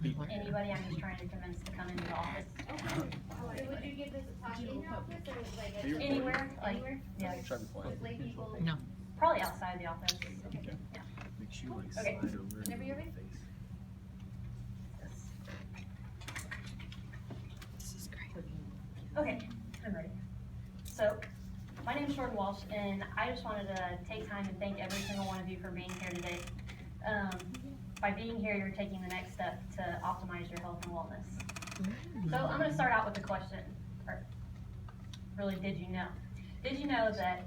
Anybody I'm just trying to convince to come into the office. So would you give this a talk in your office or like Anywhere, like, anywhere? yeah, With lay people? No. probably outside the office. Okay. Yeah. Make sure you like Okay. slide over Whenever you're ready. face. This is great. Okay, I'm ready. So, my name is Jordan Walsh, and I just wanted to take time and thank every single one of you for being here today. By being here, you're taking the next step to optimize your health and wellness. So I'm gonna start out with the question, or really, did you know? Did you know that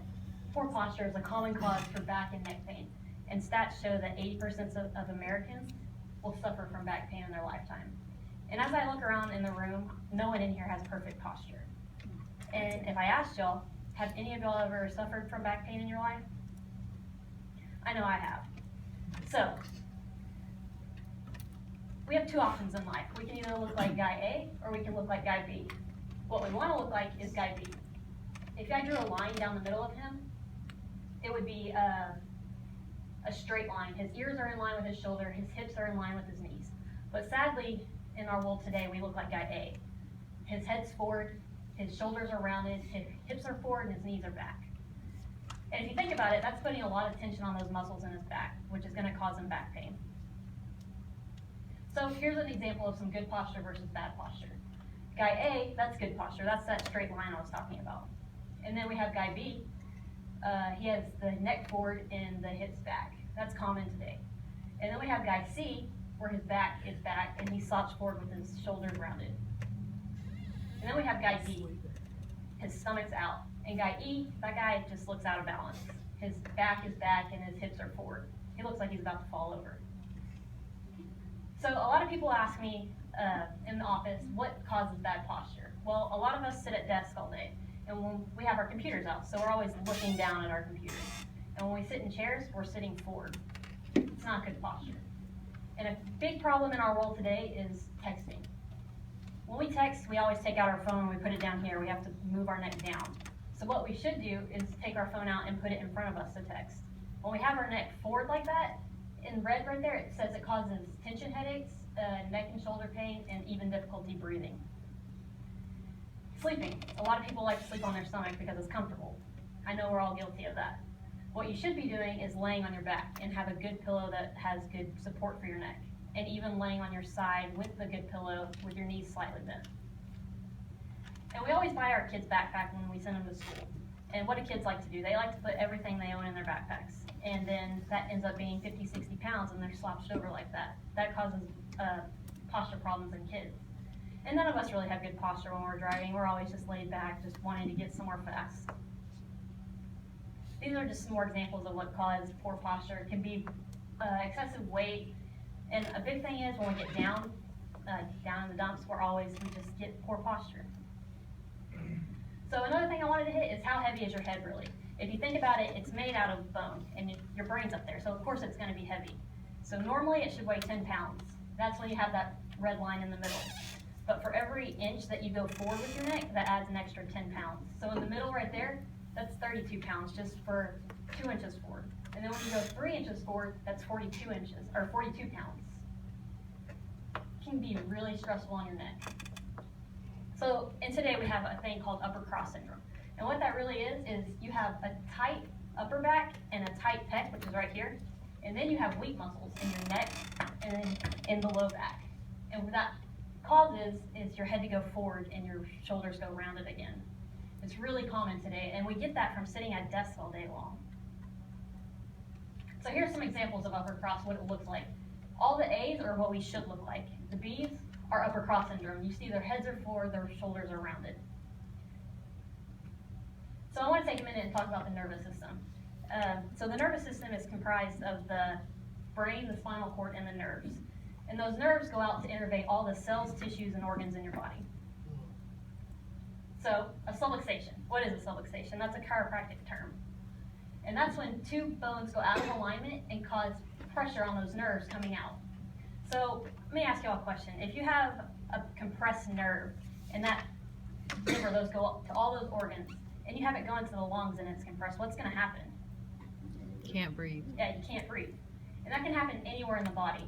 poor posture is a common cause for back and neck pain? And stats show that 80% of Americans will suffer from back pain in their lifetime. And as I look around in the room, no one in here has perfect posture. And if I asked y'all, have any of y'all ever suffered from back pain in your life? I know I have. So, we have two options in life. We can either look like guy A or we can look like guy B. What we want to look like is guy B. If I drew a line down the middle of him, it would be a straight line. His ears are in line with his shoulder, his hips are in line with his knees. But sadly, in our world today, we look like guy A. His head's forward, his shoulders are rounded, his hips are forward, and his knees are back. And if you think about it, that's putting a lot of tension on those muscles in his back, which is going to cause him back pain. So here's an example of some good posture versus bad posture. Guy A, that's good posture. That's that straight line I was talking about. And then we have guy B. He has the neck forward and the hips back. That's common today. And then we have guy C, where his back is back and he slouched forward with his shoulders rounded. And then we have guy D. His stomach's out. And guy E, that guy just looks out of balance. His back is back and his hips are forward. He looks like he's about to fall over. So a lot of people ask me in the office, what causes bad posture? Well, a lot of us sit at desks all day, and when we have our computers out, so we're always looking down at our computers. And when we sit in chairs, we're sitting forward. It's not good posture. And a big problem in our world today is texting. When we text, we always take out our phone and we put it down here. We have to move our neck down. So what we should do is take our phone out and put it in front of us to text. When we have our neck forward like that, in red right there, it says it causes tension headaches, neck and shoulder pain, and even difficulty breathing. Sleeping. A lot of people like to sleep on their stomach because it's comfortable. I know we're all guilty of that. What you should be doing is laying on your back and have a good pillow that has good support for your neck. And even laying on your side with the good pillow with your knees slightly bent. And we always buy our kids backpack when we send them to school. And what do kids like to do? They like to put everything they own in their backpacks. And then that ends up being 50, 60 pounds and they're slouched over like that. That causes posture problems in kids. And none of us really have good posture when we're driving. We're always just laid back, just wanting to get somewhere fast. These are just some more examples of what causes poor posture. It can be excessive weight. And a big thing is when we get down in the dumps, we just get poor posture. So another thing I wanted to hit is how heavy is your head really? If you think about it, it's made out of bone and your brain's up there, so of course it's going to be heavy. So normally it should weigh 10 pounds. That's when you have that red line in the middle. But for every inch that you go forward with your neck, that adds an extra 10 pounds. So in the middle right there, that's 32 pounds just for 2 inches forward. And then when you go 3 inches forward, that's 42 pounds. It can be really stressful on your neck. So, and today we have a thing called upper cross syndrome. And what that really is you have a tight upper back and a tight pec, which is right here. And then you have weak muscles in your neck and then in the low back. And what that causes is your head to go forward and your shoulders go rounded again. It's really common today, and we get that from sitting at desks all day long. So here's some examples of upper cross, what it looks like. All the A's are what we should look like. The B's are upper cross syndrome. You see their heads are forward, their shoulders are rounded. So I want to take a minute and talk about the nervous system. So the nervous system is comprised of the brain, the spinal cord, and the nerves. And those nerves go out to innervate all the cells, tissues, and organs in your body. So a subluxation. What is a subluxation? That's a chiropractic term. And that's when two bones go out of alignment and cause pressure on those nerves coming out. So let me ask you all a question. If you have a compressed nerve and that liver, those go up to all those organs, and you have it going to the lungs and it's compressed, what's going to happen? Can't breathe. Yeah, you can't breathe. And that can happen anywhere in the body.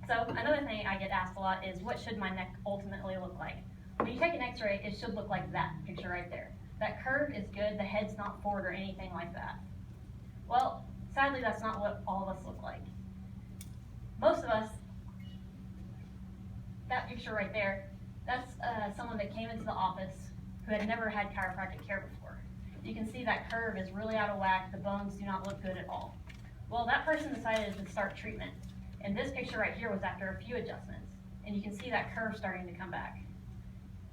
So another thing I get asked a lot is, what should my neck ultimately look like? When you take an x-ray, it should look like that picture right there. That curve is good, the head's not forward or anything like that. Well, sadly, that's not what all of us look like. Most of us, that picture right there, that's someone that came into the office who had never had chiropractic care before. You can see that curve is really out of whack, the bones do not look good at all. Well, that person decided to start treatment, and this picture right here was after a few adjustments, and you can see that curve starting to come back.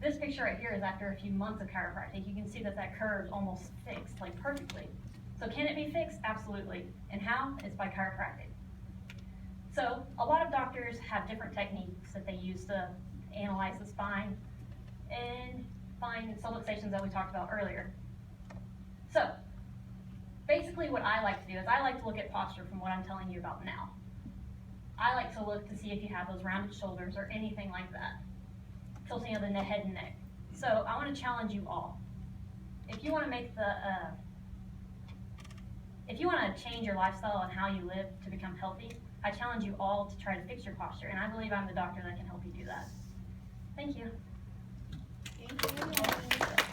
This picture right here is after a few months of chiropractic. You can see that that curve is almost fixed, like perfectly. So can it be fixed? Absolutely. And how? It's by chiropractic. So a lot of doctors have different techniques that they use to analyze the spine and find subluxations that we talked about earlier. So basically what I like to do is I like to look at posture from what I'm telling you about now. I like to look to see if you have those rounded shoulders or anything like that. Tilting of the head and neck. So I want to challenge you all. If you want to make the, if you want to change your lifestyle and how you live to become healthy, I challenge you all to try to fix your posture, and I believe I'm the doctor that can help you do that. Thank you. Thank you.